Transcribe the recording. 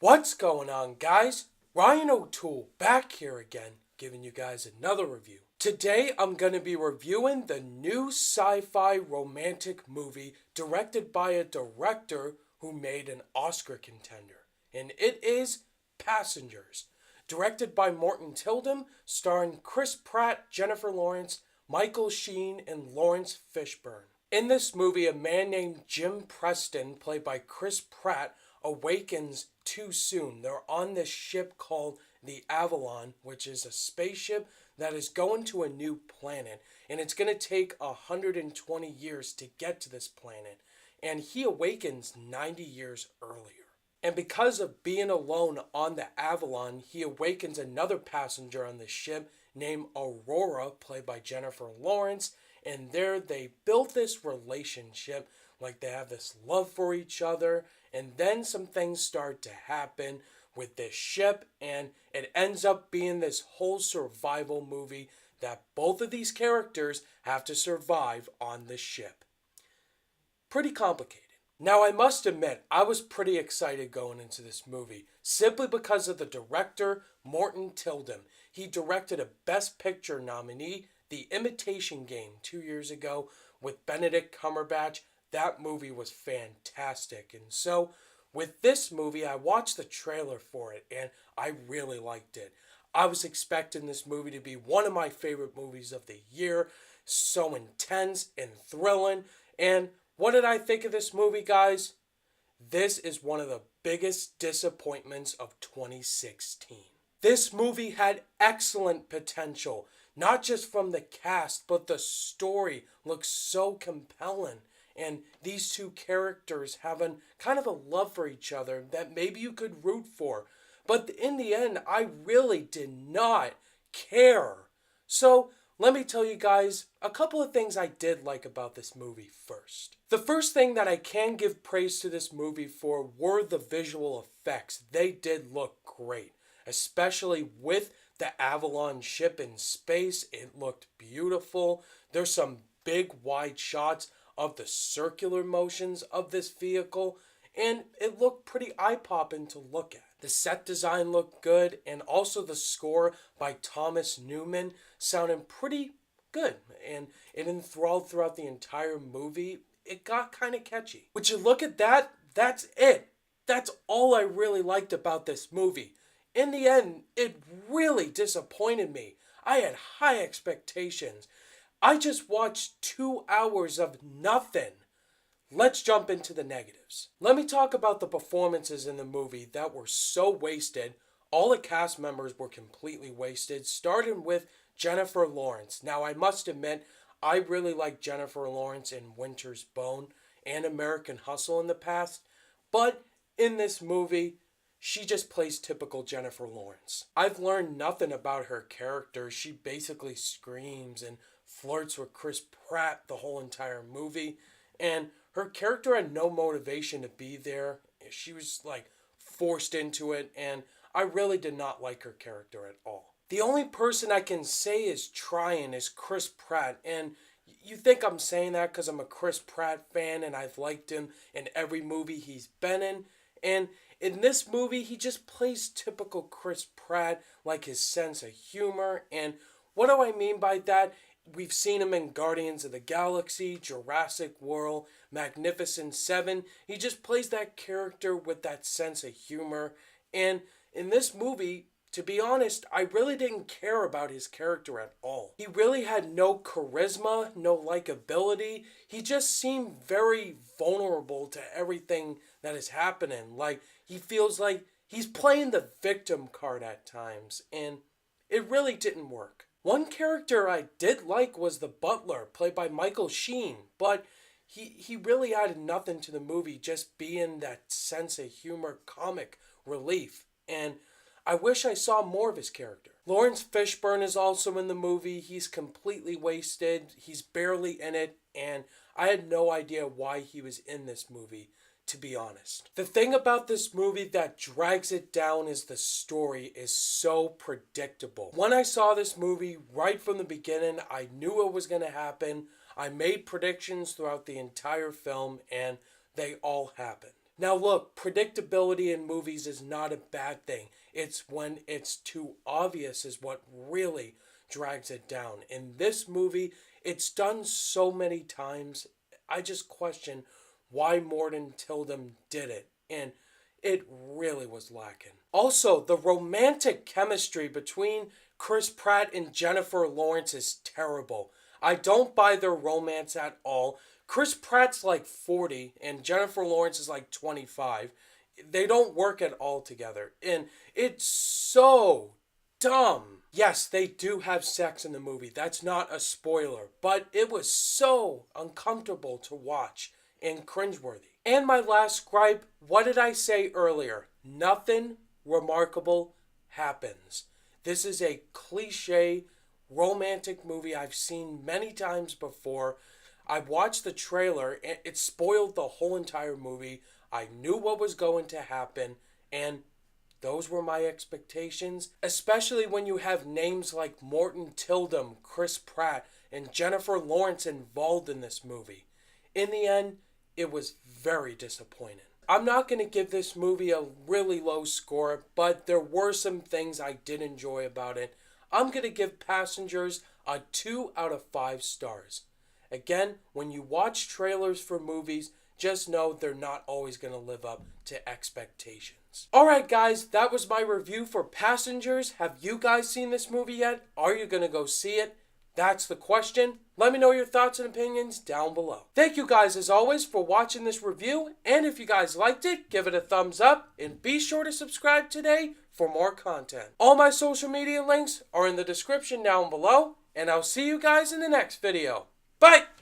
What's going on, guys? Ryan O'Toole back here again, giving you guys another review. Today I'm going to be reviewing the new sci-fi romantic movie directed by a director who made an Oscar contender, and it is Passengers, directed by Morten Tyldum, starring Chris Pratt, Jennifer Lawrence, Michael Sheen, and Lawrence Fishburne. In this movie, a man named Jim Preston, played by Chris Pratt, awakens too soon. They're on this ship called the Avalon, which is a spaceship that is going to a new planet, and it's going to take 120 years to get to this planet, and he awakens 90 years earlier. And because of being alone on the Avalon, he awakens another passenger on the ship named Aurora, played by Jennifer Lawrence, and there they built this relationship, like they have this love for each other, and then some things start to happen with this ship, and it ends up being this whole survival movie that both of these characters have to survive on the ship. Pretty complicated. Now, I must admit, I was pretty excited going into this movie, simply because of the director, Morten Tyldum. He directed a Best Picture nominee, The Imitation Game, 2 years ago with Benedict Cumberbatch. That movie was fantastic. And so, with this movie, I watched the trailer for it, and I really liked it. I was expecting this movie to be one of my favorite movies of the year. So intense and thrilling. And what did I think of this movie, guys? This is one of the biggest disappointments of 2016. This movie had excellent potential, not just from the cast, but the story looks so compelling. And these two characters having kind of a love for each other that maybe you could root for. But in the end, I really did not care. So let me tell you guys a couple of things I did like about this movie first. The first thing that I can give praise to this movie for were the visual effects. They did look great, especially with the Avalon ship in space. It looked beautiful. There's some big wide shots of the circular motions of this vehicle, and it looked pretty eye-popping to look at. The set design looked good, and also the score by Thomas Newman sounded pretty good, and it enthralled throughout the entire movie. It got kind of catchy. Would you look at that? That's it. That's all I really liked about this movie. In the end, it really disappointed me. I had high expectations. I just watched 2 hours of nothing. Let's jump into the negatives. Let me talk about the performances in the movie that were so wasted. All the cast members were completely wasted, starting with Jennifer Lawrence. Now, I must admit, I really liked Jennifer Lawrence in Winter's Bone and American Hustle in the past, but in this movie, she just plays typical Jennifer Lawrence. I've learned nothing about her character. She basically screams and flirts with Chris Pratt the whole entire movie, and her character had no motivation to be there. She was like forced into it, and I really did not like her character at all. The only person I can say is trying is Chris Pratt, and you think I'm saying that because I'm a Chris Pratt fan and I've liked him in every movie he's been in, and in this movie he just plays typical Chris Pratt, like his sense of humor. And what do I mean by that? We've seen him in Guardians of the Galaxy, Jurassic World, Magnificent Seven. He just plays that character with that sense of humor. And in this movie, to be honest, I really didn't care about his character at all. He really had no charisma, no likability. He just seemed very vulnerable to everything that is happening. Like, he feels like he's playing the victim card at times, and it really didn't work. One character I did like was the butler, played by Michael Sheen, but he really added nothing to the movie, just being that sense of humor, comic relief, and I wish I saw more of his character. Lawrence Fishburne is also in the movie. He's completely wasted. He's barely in it, and I had no idea why he was in this movie, to be honest. The thing about this movie that drags it down is the story is so predictable. When I saw this movie right from the beginning, I knew what was going to happen. I made predictions throughout the entire film, and they all happened. Now look, predictability in movies is not a bad thing. It's when it's too obvious is what really drags it down. In this movie, it's done so many times. I just question why Morton Tildum did it. And it really was lacking. Also, the romantic chemistry between Chris Pratt and Jennifer Lawrence is terrible. I don't buy their romance at all. Chris Pratt's like 40 and Jennifer Lawrence is like 25. They don't work at all together. And it's so dumb. Yes, they do have sex in the movie. That's not a spoiler. But it was so uncomfortable to watch and cringeworthy. And my last gripe, what did I say earlier? Nothing remarkable happens. This is a cliche romantic movie I've seen many times before. I watched the trailer and it spoiled the whole entire movie. I knew what was going to happen and those were my expectations, especially when you have names like Morton Tildum, Chris Pratt, and Jennifer Lawrence involved in this movie. In the end, it was very disappointing. I'm not going to give this movie a really low score, but there were some things I did enjoy about it. I'm going to give Passengers a 2 out of 5 stars. Again, when you watch trailers for movies, just know they're not always going to live up to expectations. Alright guys, that was my review for Passengers. Have you guys seen this movie yet? Are you going to go see it? That's the question. Let me know your thoughts and opinions down below. Thank you guys as always for watching this review, and if you guys liked it, give it a thumbs up, and be sure to subscribe today for more content. All my social media links are in the description down below, and I'll see you guys in the next video. Bye!